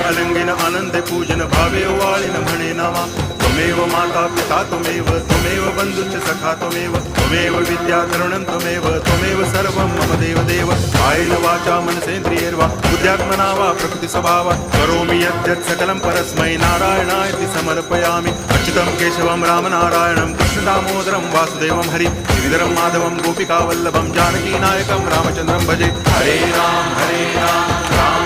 अलंगेन आनंदे पूजन भावे वाळिन म्हणे नामा त्वमेव माता पिता त्वमेव बंधुश्च सखा त्वमेव विद्या तरुणं त्वमेव सर्वं मम देव कायेन वाचा मनसेन्द्रियैर्वा बुद्ध्यात्मना वा प्रकृति स्वभावात् करोमि यद्यत् सकलं परस्मै नारायणाय समर्पयामि अच्युतं केशवं रामनारायणं कृष्णदामोदरं वासुदेवं हरि गिरिधरं माधवं गोपिकावल्लभं जानकीनायकं रामचन्द्रं भजे हरे राम